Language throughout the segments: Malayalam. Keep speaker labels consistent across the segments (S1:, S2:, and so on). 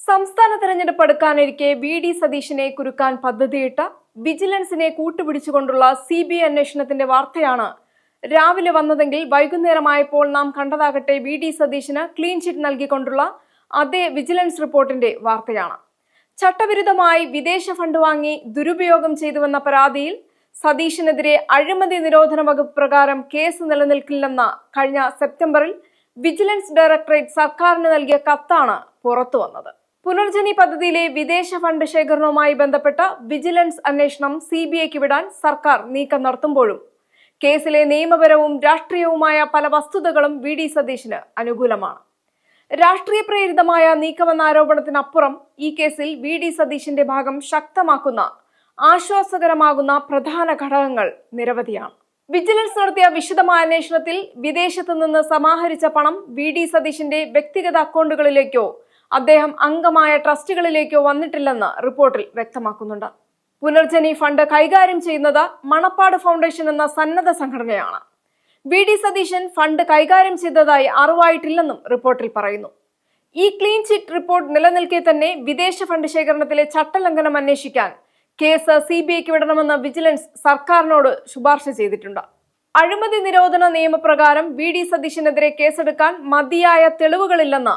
S1: സംസ്ഥാന തെരഞ്ഞെടുപ്പ് അടുക്കാനിരിക്കെ വി.ഡി. സതീശനെ കുരുക്കാൻ പദ്ധതിയിട്ട വിജിലൻസിനെ കൂട്ടുപിടിച്ചുകൊണ്ടുള്ള CBI അന്വേഷണത്തിന്റെ വാർത്തയാണ് രാവിലെ വന്നതെങ്കിൽ വൈകുന്നേരമായപ്പോൾ നാം കണ്ടതാകട്ടെ വി.ഡി. സതീശന് ക്ലീൻ ചിറ്റ് നൽകിക്കൊണ്ടുള്ള അതേ വിജിലൻസ് റിപ്പോർട്ടിന്റെ വാർത്തയാണ്. ചട്ടവിരുദ്ധമായി വിദേശ ഫണ്ട് വാങ്ങി ദുരുപയോഗം ചെയ്തുവെന്ന പരാതിയിൽ സതീശനെതിരെ അഴിമതി നിരോധന വകുപ്പ് പ്രകാരം കേസ് നിലനിൽക്കില്ലെന്ന കഴിഞ്ഞ സെപ്റ്റംബറിൽ വിജിലൻസ് ഡയറക്ടറേറ്റ് സർക്കാരിന് നൽകിയ കത്താണ് പുറത്തുവന്നത്. പുനർജനി പദ്ധതിയിലെ വിദേശ ഫണ്ട് ശേഖരണവുമായി ബന്ധപ്പെട്ട വിജിലൻസ് അന്വേഷണം CBIക്ക് വിടാൻ സർക്കാർ നീക്കം നടത്തുമ്പോഴും കേസിലെ നിയമപരവും രാഷ്ട്രീയവുമായ പല വസ്തുതകളും വി.ഡി. സതീശന് അനുകൂലമാണ്. രാഷ്ട്രീയ പ്രേരിതമായ നീക്കമെന്ന ആരോപണത്തിനപ്പുറം ഈ കേസിൽ വി.ഡി. സതീശന്റെ ഭാഗം ശക്തമാക്കുന്ന ആശ്വാസകരമാകുന്ന പ്രധാന ഘടകങ്ങൾ നിരവധിയാണ്. വിജിലൻസ് നടത്തിയ വിശദമായ അന്വേഷണത്തിൽ വിദേശത്തു നിന്ന് സമാഹരിച്ച പണം വി.ഡി. സതീശന്റെ വ്യക്തിഗത അക്കൗണ്ടുകളിലേക്കോ അദ്ദേഹം അംഗമായ ട്രസ്റ്റുകളിലേക്കോ വന്നിട്ടില്ലെന്ന് റിപ്പോർട്ടിൽ വ്യക്തമാക്കുന്നുണ്ട്. പുനർജനി ഫണ്ട് കൈകാര്യം ചെയ്യുന്നത് മണപ്പാട് ഫൗണ്ടേഷൻ എന്ന സന്നദ്ധ സംഘടനയാണ്. വി.ഡി. സതീശൻ ഫണ്ട് കൈകാര്യം ചെയ്തതായി അറിവായിട്ടില്ലെന്നും റിപ്പോർട്ടിൽ പറയുന്നു. ഈ ക്ലീൻ ചിറ്റ് റിപ്പോർട്ട് നിലനിൽക്കെ തന്നെ വിദേശ ഫണ്ട് ശേഖരണത്തിലെ ചട്ടലംഘനം അന്വേഷിക്കാൻ കേസ് CBIക്ക് വിടണമെന്ന് വിജിലൻസ് സർക്കാരിനോട് ശുപാർശ ചെയ്തിട്ടുണ്ട്. അഴിമതി നിരോധന നിയമപ്രകാരം വി.ഡി. സതീശനെതിരെ കേസെടുക്കാൻ മതിയായ തെളിവുകളില്ലെന്ന്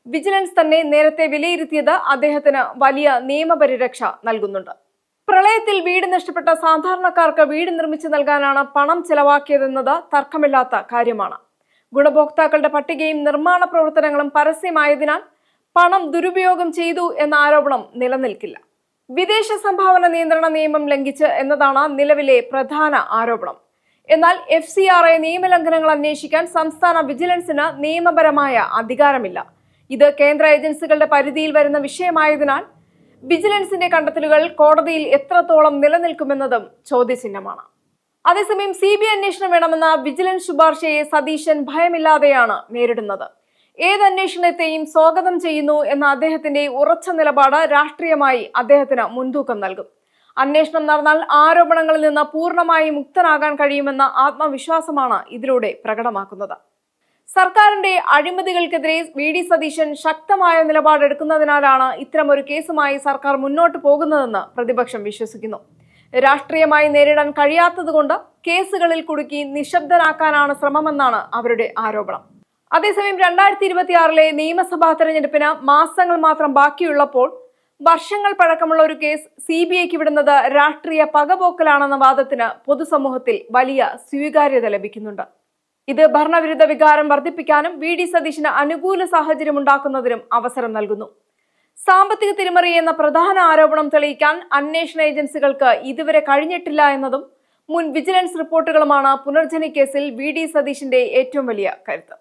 S1: വിജിലൻസ് തന്നെ നേരത്തെ വിലയിരുത്തിയത് അദ്ദേഹത്തിന് വലിയ നിയമപരിരക്ഷ നൽകുന്നുണ്ട്. പ്രളയത്തിൽ വീട് നഷ്ടപ്പെട്ട സാധാരണക്കാർക്ക് വീട് നിർമ്മിച്ചു നൽകാനാണ് പണം ചെലവാക്കിയതെന്നത് തർക്കമില്ലാത്ത കാര്യമാണ്. ഗുണഭോക്താക്കളുടെ പട്ടികയും നിർമ്മാണ പ്രവർത്തനങ്ങളും പരസ്യമായതിനാൽ പണം ദുരുപയോഗം ചെയ്തു എന്ന ആരോപണം നിലനിൽക്കില്ല. വിദേശ സംഭാവന നിയന്ത്രണ നിയമം ലംഘിച്ച് എന്നതാണ് നിലവിലെ പ്രധാന ആരോപണം. എന്നാൽ FCRA നിയമലംഘനങ്ങൾ അന്വേഷിക്കാൻ സംസ്ഥാന വിജിലൻസിന് നിയമപരമായ അധികാരമില്ല. ഇത് കേന്ദ്ര ഏജൻസികളുടെ പരിധിയിൽ വരുന്ന വിഷയമായതിനാൽ വിജിലൻസിന്റെ കണ്ടെത്തലുകൾ കോടതിയിൽ എത്രത്തോളം നിലനിൽക്കുമെന്നതും ചോദ്യചിഹ്നമാണ്. അതേസമയം CBI അന്വേഷണം വേണമെന്ന വിജിലൻസ് ശുപാർശയെ സതീശൻ ഭയമില്ലാതെയാണ് നേരിടുന്നത്. ഏത് അന്വേഷണത്തെയും സ്വാഗതം ചെയ്യുന്നു എന്ന അദ്ദേഹത്തിന്റെ ഉറച്ച നിലപാട് രാഷ്ട്രീയമായി അദ്ദേഹത്തിന് മുൻതൂക്കം നൽകും. അന്വേഷണം നടന്നാൽ ആരോപണങ്ങളിൽ നിന്ന് പൂർണ്ണമായി മുക്തനാകാൻ കഴിയുമെന്ന ആത്മവിശ്വാസമാണ് ഇതിലൂടെ പ്രകടമാക്കുന്നത്. സർക്കാരിന്റെ അഴിമതികൾക്കെതിരെ വി.ഡി. സതീശൻ ശക്തമായ നിലപാടെടുക്കുന്നതിനാലാണ് ഇത്തരമൊരു കേസുമായി സർക്കാർ മുന്നോട്ട് പോകുന്നതെന്ന് പ്രതിപക്ഷം വിശ്വസിക്കുന്നു. രാഷ്ട്രീയമായി നേരിടാൻ കഴിയാത്തതുകൊണ്ട് കേസുകളിൽ കുടുക്കി നിശബ്ദനാക്കാനാണ് ശ്രമമെന്നാണ് അവരുടെ ആരോപണം. അതേസമയം 2026 നിയമസഭാ തെരഞ്ഞെടുപ്പിന് മാസങ്ങൾ മാത്രം ബാക്കിയുള്ളപ്പോൾ വർഷങ്ങൾ പഴക്കമുള്ള ഒരു കേസ് CBIക്ക് വിടുന്നത് രാഷ്ട്രീയ പകപോക്കലാണെന്ന വാദത്തിന് പൊതുസമൂഹത്തിൽ വലിയ സ്വീകാര്യത ലഭിക്കുന്നുണ്ട്. ഇത് ഭരണവിരുദ്ധ വികാരം വർദ്ധിപ്പിക്കാനും വി.ഡി. സതീശന് അനുകൂല സാഹചര്യം ഉണ്ടാക്കുന്നതിനും അവസരം നൽകുന്നു. സാമ്പത്തിക തിരിമറി എന്ന പ്രധാന ആരോപണം തെളിയിക്കാൻ അന്വേഷണ ഏജൻസികൾക്ക് ഇതുവരെ കഴിഞ്ഞിട്ടില്ല എന്നതും മുൻ വിജിലൻസ് റിപ്പോർട്ടുകളുമാണ് പുനർജനി കേസിൽ വി.ഡി. സതീശന്റെ ഏറ്റവും വലിയ കരുത്ത്.